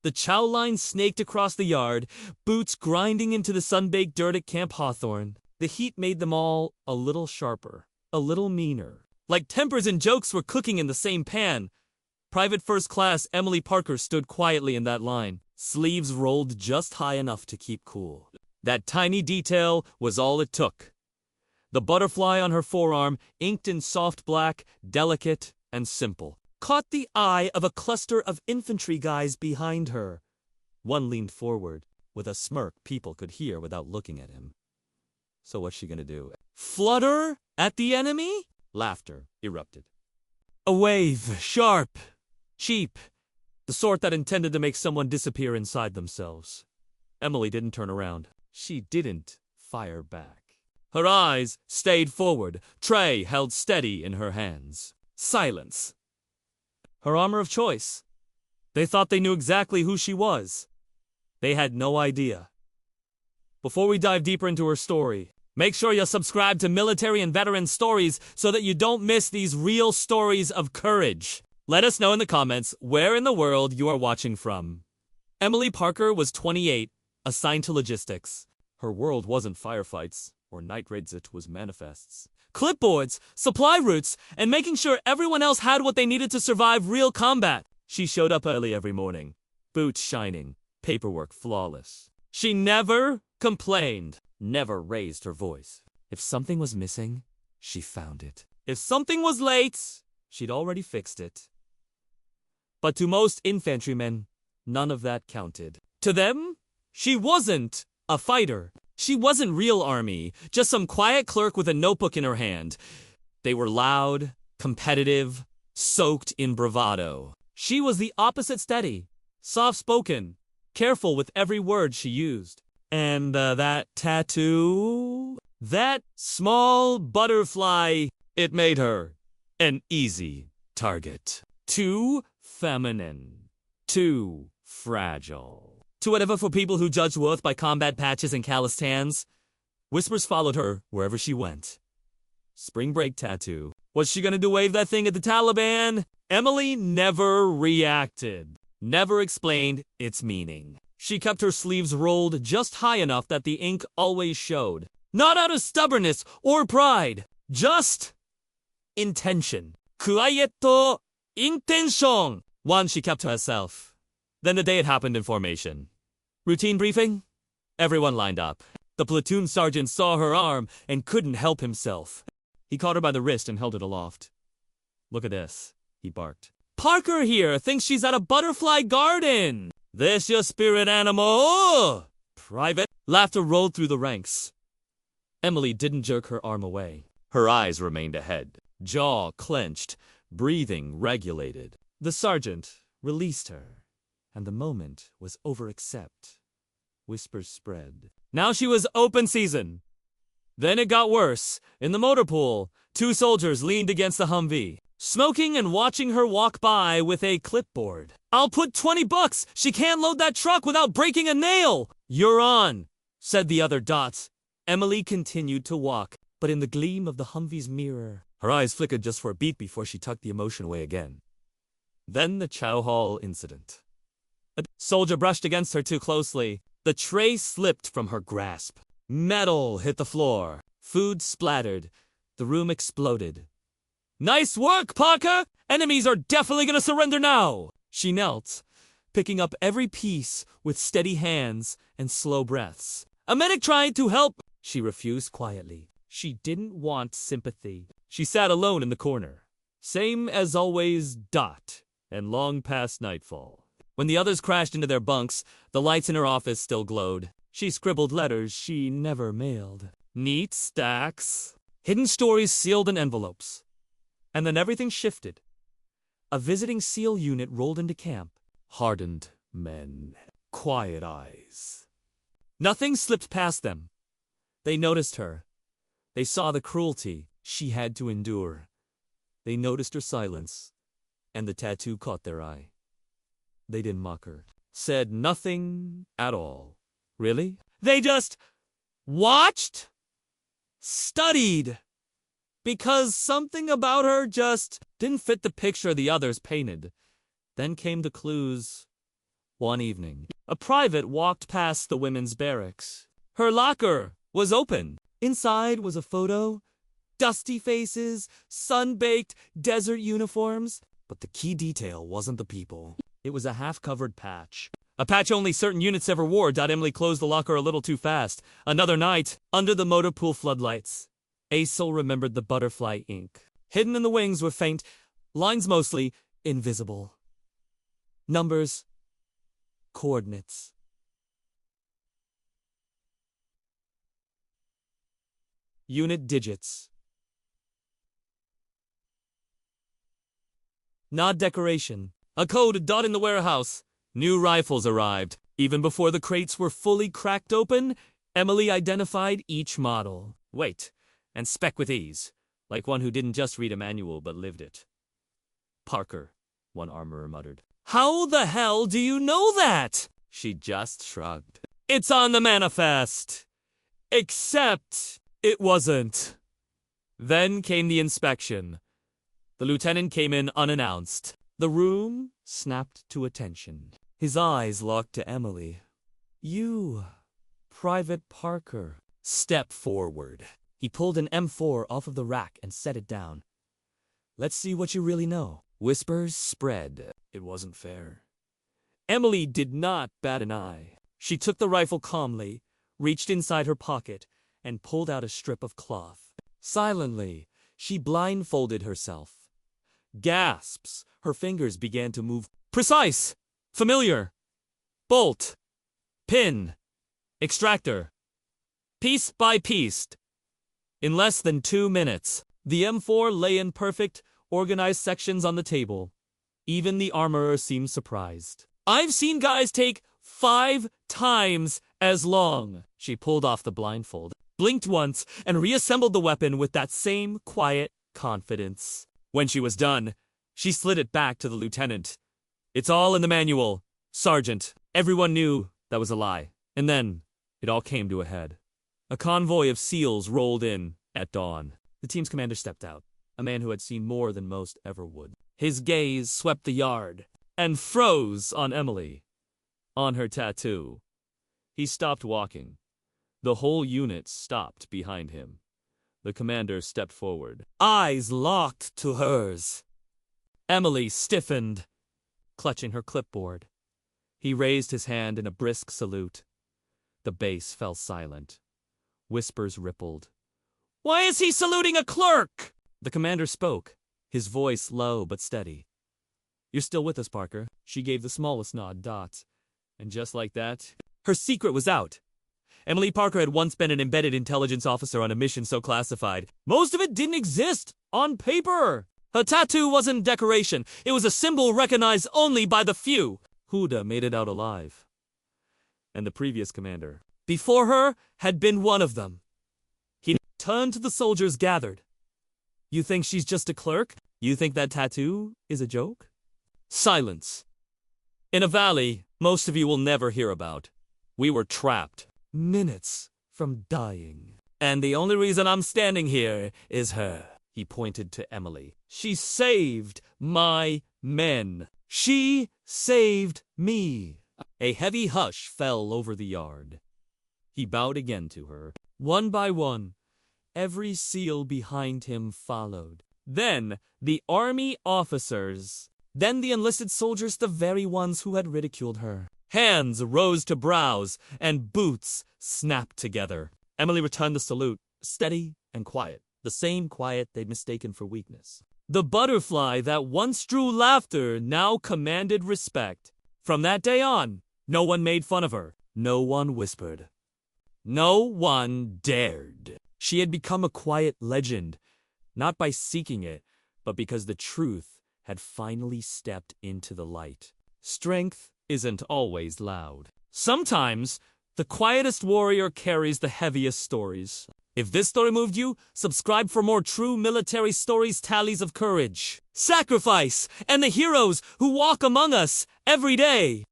The chow line snaked across the yard, boots grinding into the sun-baked dirt at Camp Hawthorne. The heat made them all a little sharper, a little meaner. Like tempers and jokes were cooking in the same pan. Private First Class Emily Parker stood quietly in that line, sleeves rolled just high enough to keep cool. That tiny detail was all it took. The butterfly on her forearm, inked in soft black, delicate and simple, caught the eye of a cluster of infantry guys behind her. One leaned forward, with a smirk people could hear without looking at him. So what's she gonna do? Flutter at the enemy? Laughter erupted. A wave, sharp, cheap, the sort that intended to make someone disappear inside themselves. Emily didn't turn around. She didn't fire back. Her eyes stayed forward, tray held steady in her hands. Silence. Her armor of choice. They thought they knew exactly who she was. They had no idea. Before we dive deeper into her story, make sure you subscribe to Military and Veteran Stories so that you don't miss these real stories of courage. Let us know in the comments where in the world you are watching from. Emily Parker was 28, assigned to logistics. Her world wasn't firefights or night raids, it was manifests. Clipboards, supply routes, and making sure everyone else had what they needed to survive real combat. She showed up early every morning, boots shining, paperwork flawless. She never complained, never raised her voice. If something was missing, she found it. If something was late, she'd already fixed it. But to most infantrymen, none of that counted. To them, she wasn't a fighter. She wasn't real army, just some quiet clerk with a notebook in her hand. They were loud, competitive, soaked in bravado. She was the opposite steady, soft-spoken, careful with every word she used. And that tattoo? That small butterfly, it made her an easy target. Too feminine. Too fragile. To whatever for people who judge worth by combat patches and calloused hands. Whispers followed her wherever she went. Spring break tattoo. Was she gonna wave that thing at the Taliban? Emily never reacted. Never explained its meaning. She kept her sleeves rolled just high enough that the ink always showed. Not out of stubbornness or pride. Just intention. Quiet intention. One she kept to herself. Then the day it happened in formation. Routine briefing? Everyone lined up. The platoon sergeant saw her arm and couldn't help himself. He caught her by the wrist and held it aloft. Look at this, he barked. Parker here thinks she's at a butterfly garden. This your spirit animal? Private? Laughter rolled through the ranks. Emily didn't jerk her arm away. Her eyes remained ahead, jaw clenched, breathing regulated. The sergeant released her, and the moment was over except. Whispers spread. Now she was open season. Then it got worse. In the motor pool, two soldiers leaned against the Humvee, smoking and watching her walk by with a clipboard. I'll put $20. She can't load that truck without breaking a nail. You're on, said the other dots. Emily continued to walk, but in the gleam of the Humvee's mirror, her eyes flickered just for a beat before she tucked the emotion away again. Then the chow hall incident. A soldier brushed against her too closely. The tray slipped from her grasp. Metal hit the floor. Food splattered. The room exploded. Nice work, Parker! Enemies are definitely gonna surrender now! She knelt, picking up every piece with steady hands and slow breaths. A medic tried to help. She refused quietly. She didn't want sympathy. She sat alone in the corner. Same as always, dot, and long past nightfall. When the others crashed into their bunks, the lights in her office still glowed. She scribbled letters she never mailed. Neat stacks. Hidden stories sealed in envelopes. And then everything shifted. A visiting SEAL unit rolled into camp. Hardened men. Quiet eyes. Nothing slipped past them. They noticed her. They saw the cruelty she had to endure. They noticed her silence, and the tattoo caught their eye. They didn't mock her. Said nothing at all. Really? They just watched? Studied. Because something about her just didn't fit the picture the others painted. Then came the clues. One evening, a private walked past the women's barracks. Her locker was open. Inside was a photo, dusty faces, sun-baked desert uniforms. But the key detail wasn't the people. It was a half-covered patch. A patch only certain units ever wore. Emily closed the locker a little too fast. Another night, under the motor pool floodlights, Aesel remembered the butterfly ink. Hidden in the wings were faint lines, mostly invisible. Numbers, coordinates. Unit digits. Not decoration. A code dot in the warehouse. New rifles arrived. Even before the crates were fully cracked open, Emily identified each model. Wait, and spec with ease, like one who didn't just read a manual but lived it. Parker, one armorer muttered. How the hell do you know that? She just shrugged. It's on the manifest. Except it wasn't. Then came the inspection. The lieutenant came in unannounced. The room snapped to attention. His eyes locked to Emily. You, Private Parker. Step forward. He pulled an M4 off of the rack and set it down. Let's see what you really know. Whispers spread. It wasn't fair. Emily did not bat an eye. She took the rifle calmly, reached inside her pocket, and pulled out a strip of cloth. Silently, she blindfolded herself. Gasps. Her fingers began to move. Precise! Familiar! Bolt! Pin! Extractor! Piece by piece. In less than 2 minutes, the M4 lay in perfect, organized sections on the table. Even the armorer seemed surprised. I've seen guys take 5 times as long. She pulled off the blindfold, blinked once, and reassembled the weapon with that same quiet confidence. When she was done, she slid it back to the lieutenant. It's all in the manual, Sergeant. Everyone knew that was a lie. And then it all came to a head. A convoy of SEALs rolled in at dawn. The team's commander stepped out, a man who had seen more than most ever would. His gaze swept the yard and froze on Emily, on her tattoo. He stopped walking. The whole unit stopped behind him. The commander stepped forward, eyes locked to hers. Emily stiffened, clutching her clipboard. He raised his hand in a brisk salute. The base fell silent. Whispers rippled. Why is he saluting a clerk? The commander spoke, his voice low but steady. You're still with us, Parker. She gave the smallest nod, Dot. And just like that, her secret was out. Emily Parker had once been an embedded intelligence officer on a mission so classified. Most of it didn't exist on paper. Her tattoo wasn't decoration. It was a symbol recognized only by the few. Huda made it out alive. And the previous commander, before her, had been one of them. He turned to the soldiers gathered. You think she's just a clerk? You think that tattoo is a joke? Silence. In a valley most of you will never hear about. We were trapped. Minutes from dying. And the only reason I'm standing here is her. He pointed to Emily. She saved my men. She saved me. A heavy hush fell over the yard. He bowed again to her. One by one, every SEAL behind him followed. Then the army officers. Then the enlisted soldiers, the very ones who had ridiculed her. Hands rose to brows, and boots snapped together. Emily returned the salute, steady and quiet, the same quiet they'd mistaken for weakness. The butterfly that once drew laughter now commanded respect. From that day on, no one made fun of her. No one whispered. No one dared. She had become a quiet legend, not by seeking it, but because the truth had finally stepped into the light. Strength isn't always loud. Sometimes, the quietest warrior carries the heaviest stories. If this story moved you, subscribe for more true military stories, tallies of courage, sacrifice, and the heroes who walk among us every day.